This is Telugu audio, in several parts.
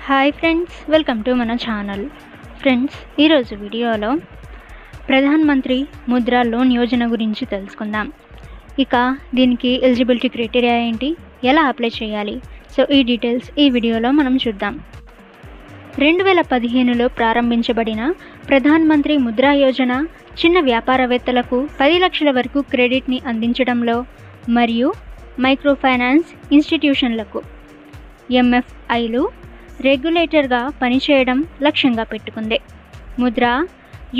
హాయ్ ఫ్రెండ్స్, వెల్కమ్ టు మన ఛానల్. ఫ్రెండ్స్, ఈరోజు వీడియోలో ప్రధాన్ మంత్రి ముద్రా లోన్ యోజన గురించి తెలుసుకుందాం. ఇక దీనికి ఎలిజిబిలిటీ క్రైటీరియా ఏంటి, ఎలా అప్లై చేయాలి, సో ఈ డీటెయిల్స్ ఈ వీడియోలో మనం చూద్దాం. 2015లో ప్రారంభించబడిన ప్రధాన్ మంత్రి ముద్రా యోజన చిన్న వ్యాపారవేత్తలకు 10 లక్షల వరకు క్రెడిట్ని అందించడంలో మరియు మైక్రో ఫైనాన్స్ ఇన్స్టిట్యూషన్లకు ఎంఎఫ్ఐలు రెగ్యులేటర్గా పనిచేయడం లక్ష్యంగా పెట్టుకుంది. ముద్రా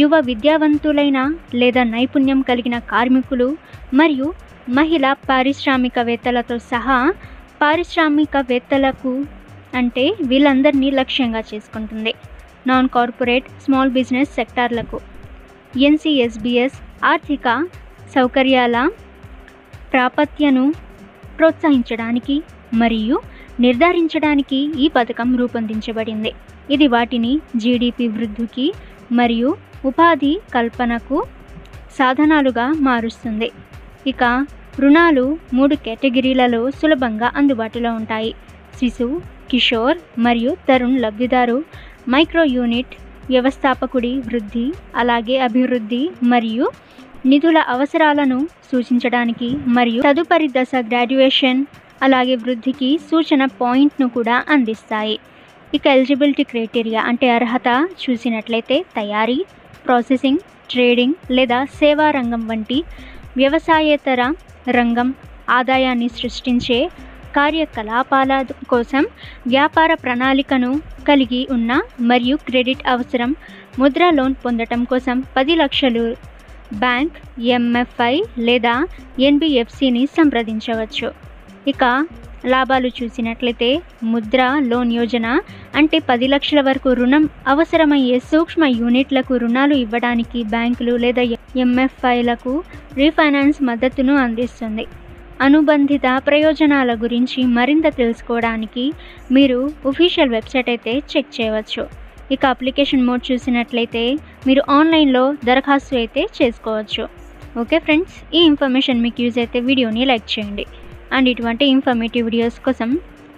యువ విద్యావంతులైన లేదా నైపుణ్యం కలిగిన కార్మికులు మరియు మహిళా పారిశ్రామికవేత్తలతో సహా పారిశ్రామికవేత్తలకు అంటే వీళ్ళందరినీ లక్ష్యంగా చేసుకుంటుంది. నాన్ కార్పొరేట్ స్మాల్ బిజినెస్ సెక్టార్లకు ఎన్సిఎస్బిఎస్ ఆర్థిక సౌకర్యాల ప్రాప్యతను ప్రోత్సహించడానికి మరియు నిర్ధారించడానికి ఈ పథకం రూపొందించబడింది. ఇది వాటిని జీడిపి వృద్ధికి మరియు ఉపాధి కల్పనకు సాధనాలుగా మారుస్తుంది. ఇక రుణాలు 3 కేటగిరీలలో సులభంగా అందుబాటులో ఉంటాయి. శిశు, కిషోర్ మరియు తరుణ్ లబ్ధిదారు మైక్రో యూనిట్ వ్యవస్థాపకుడి వృద్ధి, అలాగే అభివృద్ధి మరియు నిధుల అవసరాలను సూచించడానికి మరియు తదుపరి దశ గ్రాడ్యుయేషన్ అలాగే వృద్ధికి సూచన పాయింట్ను కూడా అందిస్తాయి. ఇక ఎలిజిబిలిటీ క్రైటీరియా అంటే అర్హత చూసినట్లయితే తయారీ, ప్రాసెసింగ్, ట్రేడింగ్ లేదా సేవా రంగం వంటి వ్యవసాయేతర రంగం ఆదాయాన్ని సృష్టించే కార్యకలాపాల కోసం వ్యాపార ప్రణాళికను కలిగి ఉన్న మరియు క్రెడిట్ అవసరం. ముద్రా లోన్ పొందటం కోసం 10 లక్షలు బ్యాంక్, ఎంఎఫ్ఐ లేదా ఎన్బిఎఫ్సిని సంప్రదించవచ్చు. ఇక లాభాలు చూసినట్లయితే ముద్రా లోన్ యోజన అంటే 10 లక్షల వరకు రుణం అవసరమయ్యే సూక్ష్మ యూనిట్లకు రుణాలు ఇవ్వడానికి బ్యాంకులు లేదా ఎంఎఫ్ఐలకు రీఫైనాన్స్ మద్దతును అందిస్తుంది. అనుబంధిత ప్రయోజనాల గురించి మరింత తెలుసుకోవడానికి మీరు ఒఫీషియల్ వెబ్సైట్ అయితే చెక్ చేయవచ్చు. ఇక అప్లికేషన్ మోడ్ చూసినట్లయితే మీరు ఆన్లైన్లో దరఖాస్తు అయితే చేసుకోవచ్చు. ఓకే ఫ్రెండ్స్, ఈ ఇన్ఫర్మేషన్ మీకు యూజ్ అయితే వీడియోని లైక్ చేయండి అండ్ ఇటువంటి ఇన్ఫర్మేటివ్ వీడియోస్ కోసం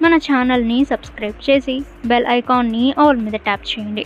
మన ఛానల్ని సబ్స్క్రైబ్ చేసి బెల్ ఐకాన్ని ఆల్ మీద ట్యాప్ చేయండి.